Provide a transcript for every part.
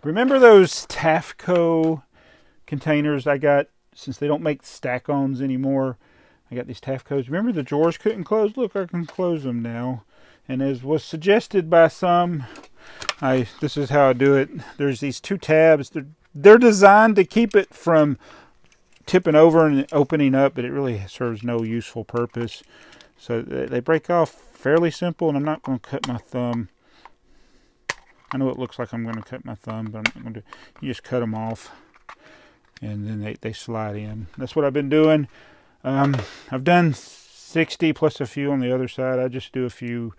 Remember those Tafco containers I got, since they don't make stack-ons anymore? I got these Tafcos. Remember the drawers couldn't close? Look, I can close them now. And as was suggested by some, this is how I do it. There's these two tabs. They're designed to keep it from tipping over and opening up, but it really serves no useful purpose. So they break off fairly simple, and I'm not going to cut my thumb. I know it looks like I'm going to cut my thumb, but I'm not going to. You just cut them off, and then they slide in. That's what I've been doing. I've done 60 plus a few on the other side. I just do a few.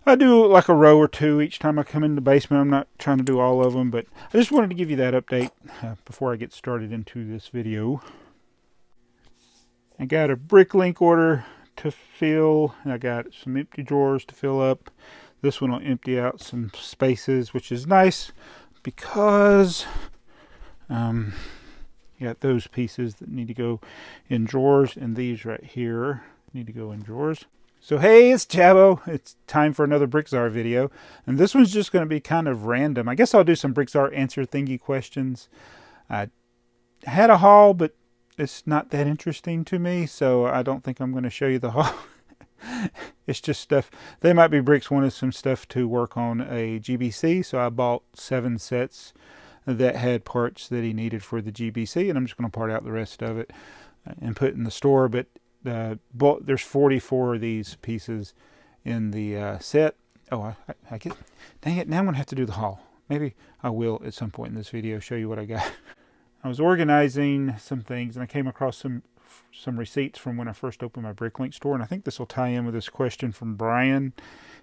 I do like a row or two each time I come in the basement. I'm not trying to do all of them, but I just wanted to give you that update before I get started into this video. I got a BrickLink order to fill, and I got some empty drawers to fill up. This one will empty out some spaces, which is nice because you got those pieces that need to go in drawers, and these right here need to go in drawers. So hey, it's Chavo. It's time for another BrickTsar video, and this one's just going to be kind of random. I guess I'll do some BrickTsar answer thingy questions. I had a haul, but it's not that interesting to me, so I don't think I'm going to show you the haul. It's just stuff. TheyMightBeBricks wanted some stuff to work on a GBC, so I bought 7 sets that had parts that he needed for the GBC, and I'm just going to part out the rest of it and put it in the store. But there's 44 of these pieces in the set. Oh, I get. Dang it! Now I'm going to have to do the haul. Maybe I will at some point in this video show you what I got. I was organizing some things, and I came across some receipts from when I first opened my BrickLink store, and I think this will tie in with this question from Brian.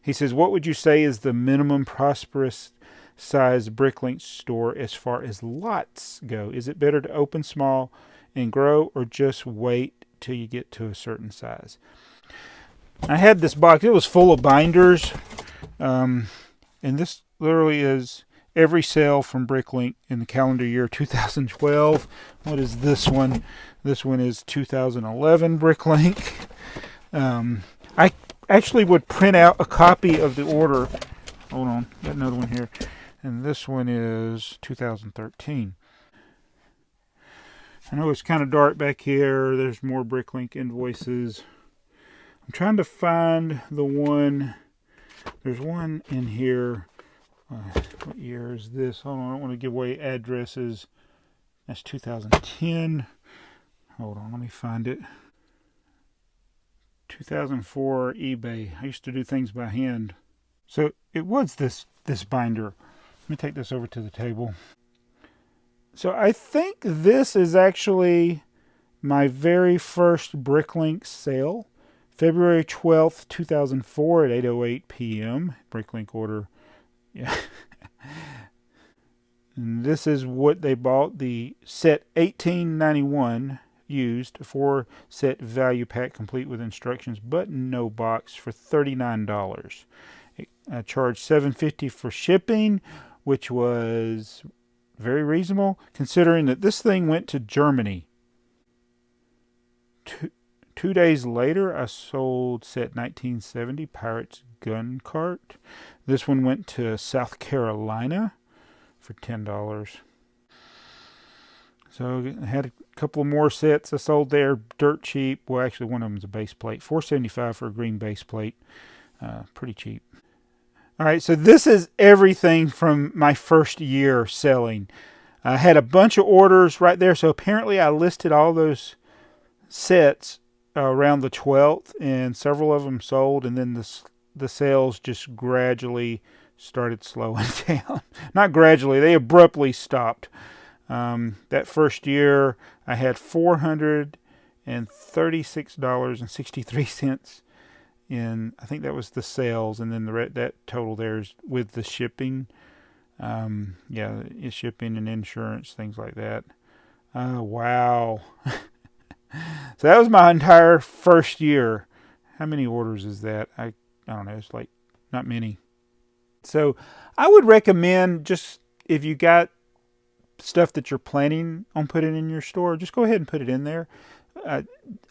He says, what would you say is the minimum prosperous size BrickLink store as far as lots go? Is it better to open small and grow, or just wait till you get to a certain size? I had this box. It was full of binders, and this literally is every sale from BrickLink in the calendar year 2012. What is this one? This one is 2011 BrickLink. I actually would print out a copy of the order. Hold on, got another one here. And this one is 2013. I know it's kind of dark back here. There's more BrickLink invoices. I'm trying to find the one. There's one in here. What year is this? Hold on, I don't want to give away addresses. That's 2010. Hold on, let me find it. 2004 eBay. I used to do things by hand. So it was this binder. Let me take this over to the table. So I think this is actually my very first BrickLink sale. February 12th, 2004 at 8:08 p.m. BrickLink order. Yeah. And this is what they bought. The set $18.91 used, 4-set value pack complete with instructions but no box for $39. I charged $7.50 for shipping, which was very reasonable considering that this thing went to Germany. Two days later, I sold set 1970 Pirates Gun Cart. This one went to South Carolina for $10. So I had a couple of more sets I sold there, dirt cheap. Well, actually, one of them is a base plate, $4.75 for a green base plate, pretty cheap. All right, so this is everything from my first year selling. I had a bunch of orders right there, so apparently I listed all those sets around the 12th, and several of them sold, and then the sales just gradually started slowing down. Not gradually, they abruptly stopped. That first year, I had $436.63 in, I think that was the sales, and then that total there is with the shipping. Yeah, shipping and insurance, things like that. Wow. So that was my entire first year. How many orders is that? I don't know. It's like not many. So I would recommend, just if you got stuff that you're planning on putting in your store, just go ahead and put it in there. I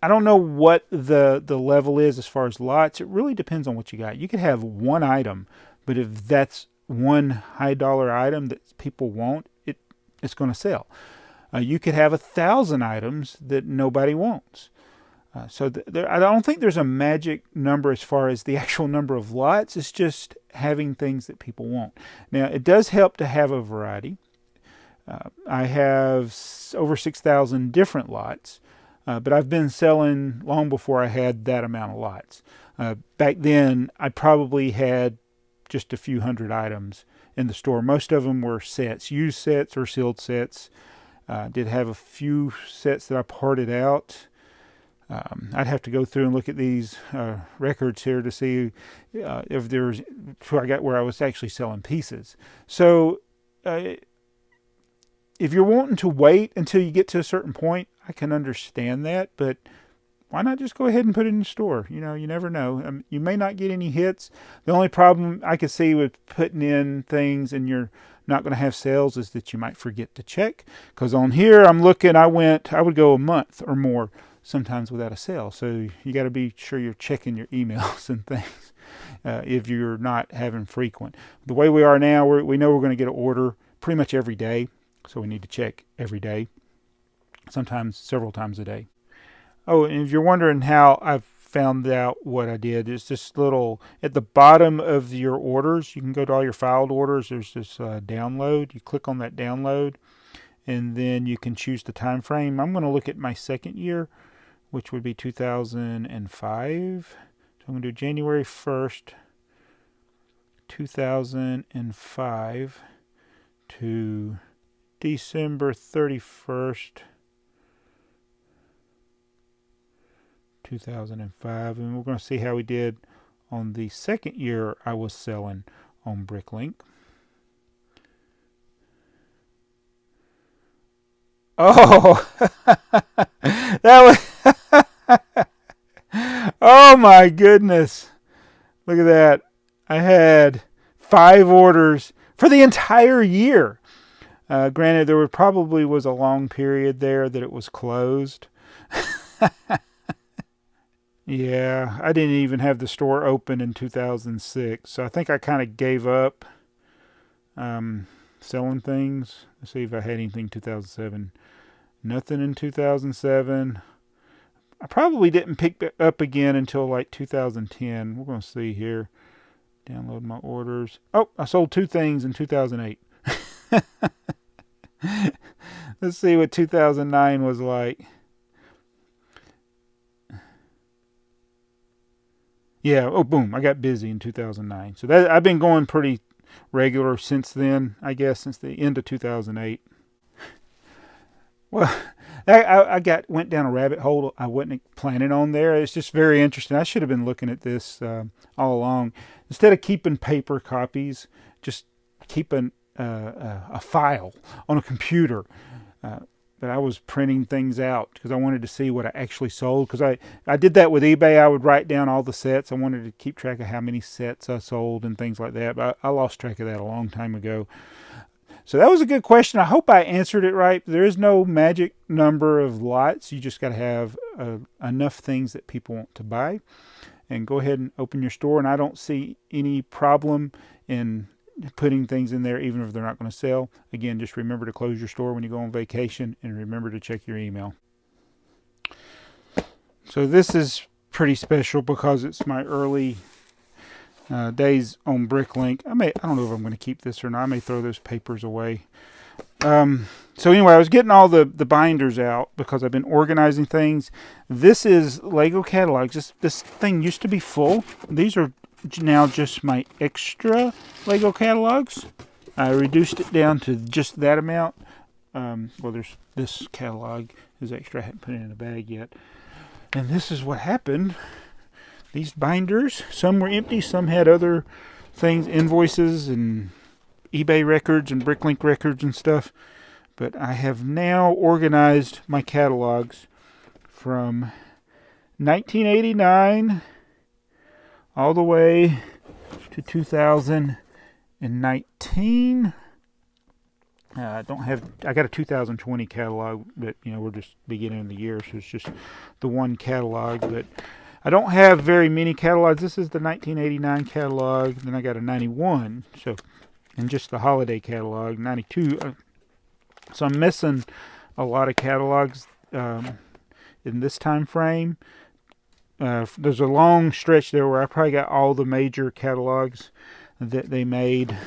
don't know what the level is as far as lots. It really depends on what you got. You could have one item, but if that's one high dollar item that people want, it's going to sell. You could have 1,000 items that nobody wants. So I don't think there's a magic number as far as the actual number of lots. It's just having things that people want. Now, it does help to have a variety. I have over 6,000 different lots, but I've been selling long before I had that amount of lots. Back then, I probably had just a few hundred items in the store. Most of them were sets, used sets or sealed sets. Did have a few sets that I parted out. I'd have to go through and look at these records here to see if there's where I got where I was actually selling pieces. So if you're wanting to wait until you get to a certain point, I can understand that, but why not just go ahead and put it in the store? You know, you never know. You may not get any hits. The only problem I could see with putting in things and you're not going to have sales is that you might forget to check. Because on here, I'm looking, I would go a month or more sometimes without a sale. So you got to be sure you're checking your emails and things if you're not having frequent. The way we are now, we know we're going to get an order pretty much every day. So we need to check every day, sometimes several times a day. Oh, and if you're wondering how I've found out what I did, it's this little, at the bottom of your orders, you can go to all your filed orders, there's this download. You click on that download, and then you can choose the time frame. I'm going to look at my second year, which would be 2005. So I'm going to do January 1st, 2005 to December 31st, 2005, and we're going to see how we did on the second year I was selling on BrickLink. Oh, that was oh my goodness, look at that. I had 5 orders for the entire year. Granted, there probably was a long period there that it was closed. Yeah, I didn't even have the store open in 2006, so I think I kind of gave up selling things. Let's see if I had anything in 2007. Nothing in 2007. I probably didn't pick it up again until like 2010. We're going to see here. Download my orders. Oh, I sold 2 things in 2008. Let's see what 2009 was like. Yeah, oh boom, I got busy in 2009. So I've been going pretty regular since then, I guess, since the end of 2008. Well, I went down a rabbit hole I wasn't planning on there. It's just very interesting. I should have been looking at this all along. Instead of keeping paper copies, just keeping a file on a computer. But I was printing things out because I wanted to see what I actually sold. Because I did that with eBay. I would write down all the sets. I wanted to keep track of how many sets I sold and things like that. But I lost track of that a long time ago. So that was a good question. I hope I answered it right. There is no magic number of lots. You just got to have enough things that people want to buy. And go ahead and open your store. And I don't see any problem in putting things in there even if they're not going to sell. Again, just remember to close your store when you go on vacation, and remember to check your email. So this is pretty special because it's my early days on BrickLink. I don't know if I'm going to keep this or not. I may throw those papers away. So anyway, I was getting all the binders out because I've been organizing things. This is Lego catalogs. This thing used to be full. These are now just my extra Lego catalogs. I reduced it down to just that amount. Well, there's this catalog is extra. I haven't put it in a bag yet. And this is what happened. These binders, some were empty, some had other things, invoices and eBay records and BrickLink records and stuff. But I have now organized my catalogs from 1989 all the way to 2019. I got a 2020 catalog, but we're just beginning of the year, so it's just the one catalog. But I don't have very many catalogs. This is the 1989 catalog, then I got a 91. So and just the holiday catalog, 92. So I'm missing a lot of catalogs in this time frame. There's a long stretch there where I probably got all the major catalogs that they made.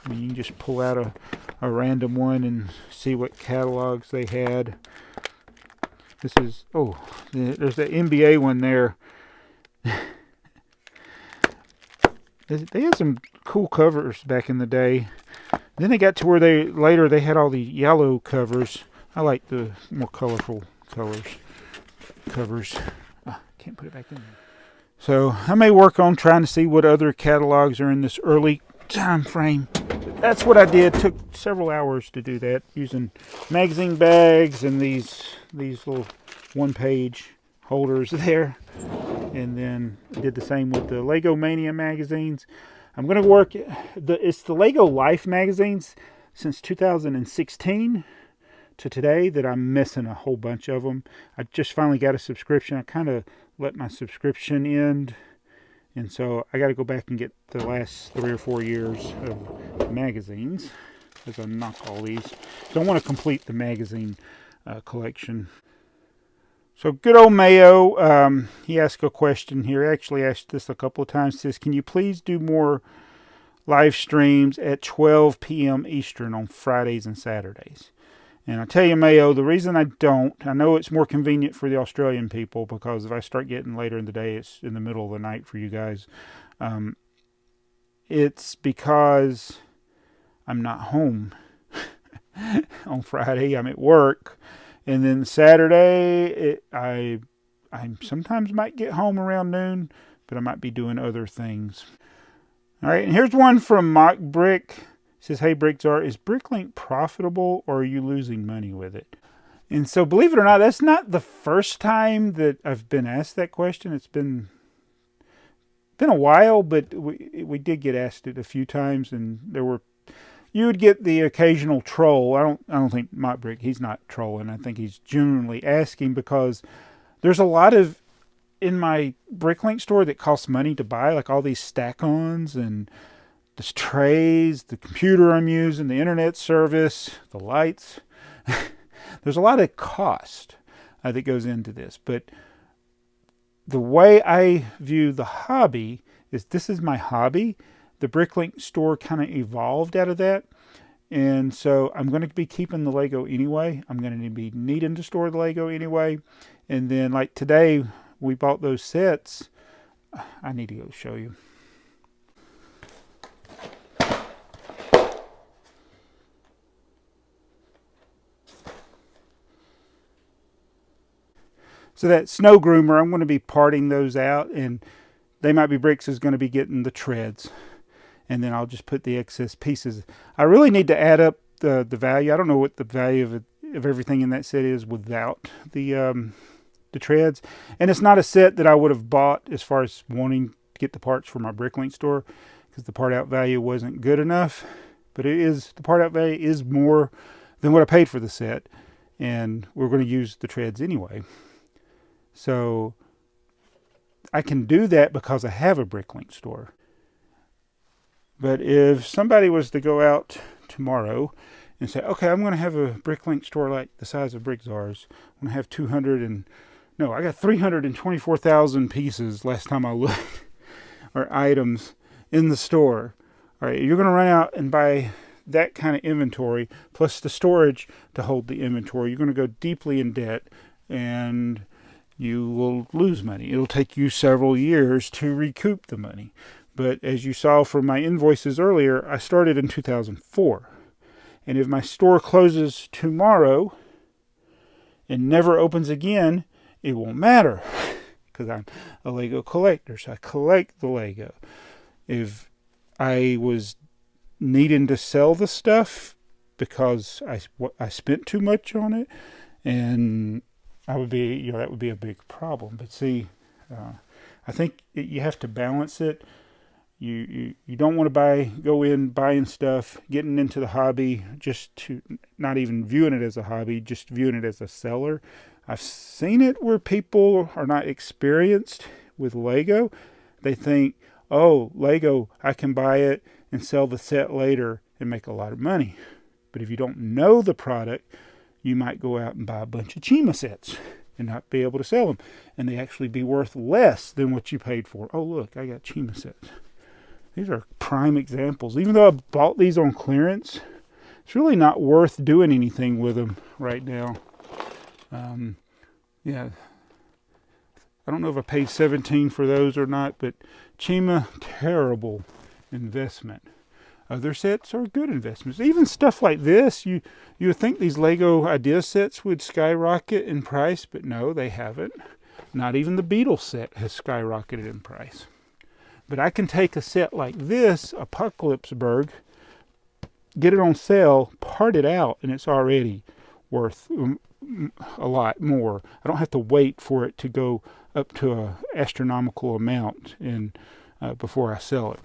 I mean, you can just pull out a random one and see what catalogs they had. This is, there's the NBA one there. They had some cool covers back in the day. Then they got to where they had all the yellow covers. I like the more colorful covers. Can't put it back in there. So I may work on trying to see what other catalogs are in this early time frame. That's what I did. Took several hours to do that using magazine bags and these little one-page holders there. And then did the same with the Lego Mania magazines. I'm going to work, it's the Lego Life magazines since 2016 to today that I'm missing a whole bunch of them. I just finally got a subscription. I kind of let my subscription end. And so I got to go back and get the last 3 or 4 years of magazines as I knock all these. So I want to complete the magazine collection. So good old Mayo, he asked a question here. I actually asked this a couple of times. He says, can you please do more live streams at 12 p.m. Eastern on Fridays and Saturdays? And I tell you, Mayo, the reason I don't, I know it's more convenient for the Australian people because if I start getting later in the day, it's in the middle of the night for you guys. It's because I'm not home on Friday. I'm at work. And then Saturday, I sometimes might get home around noon, but I might be doing other things. All right, and here's one from Mock Brick. It says, hey, BrickTsar, is BrickLink profitable or are you losing money with it? And so, believe it or not, that's not the first time that I've been asked that question. It's been a while, but we did get asked it a few times, and you would get the occasional troll. I don't think Mock Brick, he's not trolling. I think he's genuinely asking because there's a lot of in my BrickLink store that costs money to buy, like all these stack-ons and the trays, the computer I'm using, the internet service, the lights. There's a lot of cost that goes into this. But the way I view the hobby is this is my hobby. The BrickLink store kind of evolved out of that. And so I'm going to be keeping the Lego anyway. I'm going to be needing to store the Lego anyway. And then like today, we bought those sets. I need to go show you. So that snow groomer, I'm going to be parting those out, and TheyMightBeBricks is going to be getting the treads. And then I'll just put the excess pieces. I really need to add up the value. I don't know what the value of everything in that set is without the treads. And it's not a set that I would have bought as far as wanting to get the parts for my BrickLink store because the part out value wasn't good enough. But the part out value is more than what I paid for the set. And we're going to use the treads anyway. So I can do that because I have a BrickLink store. But if somebody was to go out tomorrow and say, okay, I'm going to have a BrickLink store like the size of BrickTsar's. I'm going to have I got 324,000 pieces last time I looked, or items in the store. All right, you're going to run out and buy that kind of inventory, plus the storage to hold the inventory. You're going to go deeply in debt, and you will lose money. It'll take you several years to recoup the money. But as you saw from my invoices earlier, I started in 2004. And if my store closes tomorrow and never opens again, it won't matter because I'm a Lego collector, so I collect the Lego. If I was needing to sell the stuff because I spent too much on it, and that would be a big problem. But see, I think you have to balance it. You don't want to go in buying stuff, getting into the hobby just to not even viewing it as a hobby, just viewing it as a seller. I've seen it where people are not experienced with Lego. They think, oh, Lego, I can buy it and sell the set later and make a lot of money. But if you don't know the product, you might go out and buy a bunch of Chima sets and not be able to sell them. And they actually be worth less than what you paid for. Oh, look, I got Chima sets. These are prime examples. Even though I bought these on clearance, it's really not worth doing anything with them right now. Yeah, I don't know if I paid $17 for those or not, but Chima, terrible investment. Other sets are good investments. Even stuff like this, you would think these Lego idea sets would skyrocket in price, but no, they haven't. Not even the Beetle set has skyrocketed in price. But I can take a set like this, Apocalypseburg, get it on sale, part it out, and it's already worth a lot more. I don't have to wait for it to go up to an astronomical amount before I sell it.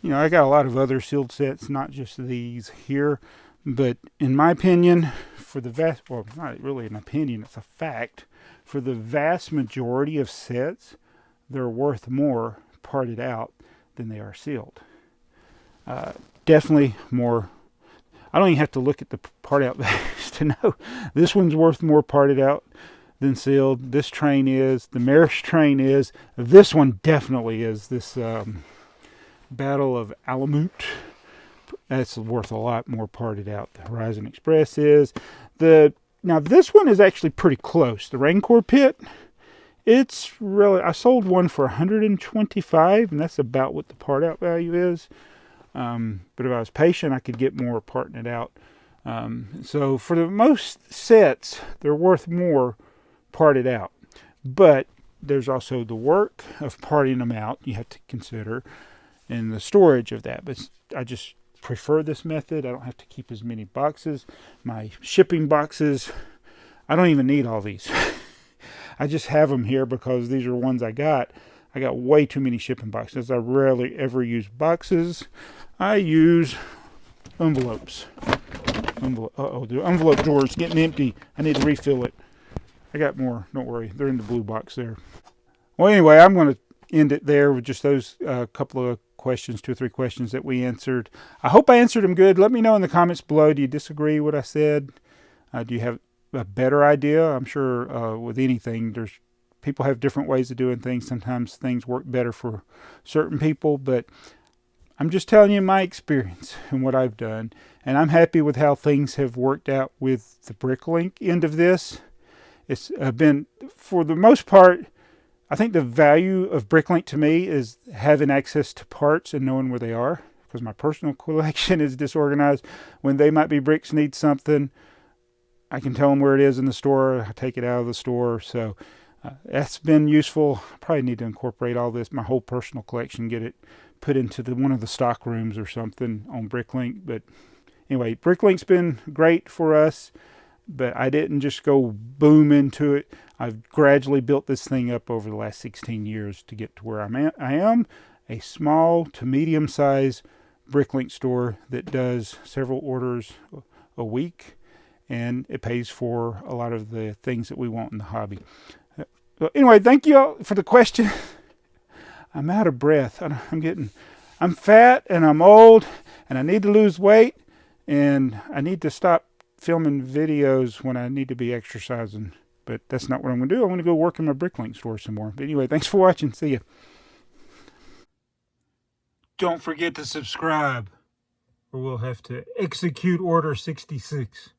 You know, I got a lot of other sealed sets, not just these here, but in my opinion, for the vast, well, not really an opinion, it's a fact, for the vast majority of sets, they're worth more parted out than they are sealed. Definitely more. I don't even have to look at the part out values to know this one's worth more parted out than sealed. This train is, the Marish train is, this one definitely is. This Battle of Alamut, that's worth a lot more parted out. The Horizon Express is. Now this one is actually pretty close. The Rancor Pit, it's really, I sold one for $125, and that's about what the part out value is. But if I was patient, I could get more parting it out. So for the most sets, they're worth more parted out. But there's also the work of parting them out you have to consider, and the storage of that. But I just prefer this method. I don't have to keep as many boxes. My shipping boxes, I don't even need all these. I just have them here because these are ones I got. I got way too many shipping boxes. I rarely ever use boxes. I use envelopes. Uh-oh, the envelope drawer is getting empty. I need to refill it. I got more. Don't worry. They're in the blue box there. Well, anyway, I'm going to end it there with just those couple of questions, 2 or 3 questions that we answered. I hope I answered them good. Let me know in the comments below. Do you disagree with what I said? Do you have a better idea? I'm sure with anything, people have different ways of doing things. Sometimes things work better for certain people, but I'm just telling you my experience and what I've done. And I'm happy with how things have worked out with the BrickLink end of this. It's been, for the most part, I think the value of BrickLink to me is having access to parts and knowing where they are, because my personal collection is disorganized. When TheyMightBeBricks need something, I can tell them where it is in the store. I take it out of the store. So that's been useful. I probably need to incorporate all this, my whole personal collection, get it put into one of the stock rooms or something on BrickLink. But anyway, BrickLink's been great for us, but I didn't just go boom into it. I've gradually built this thing up over the last 16 years to get to where I am a small to medium size BrickLink store that does several orders a week, and it pays for a lot of the things that we want in the hobby. So anyway, thank you all for the question. I'm out of breath. I'm fat and I'm old and I need to lose weight, and I need to stop filming videos when I need to be exercising. But that's not what I'm going to do. I'm going to go work in my BrickLink store some more. But anyway, thanks for watching. See ya. Don't forget to subscribe, or we'll have to execute Order 66.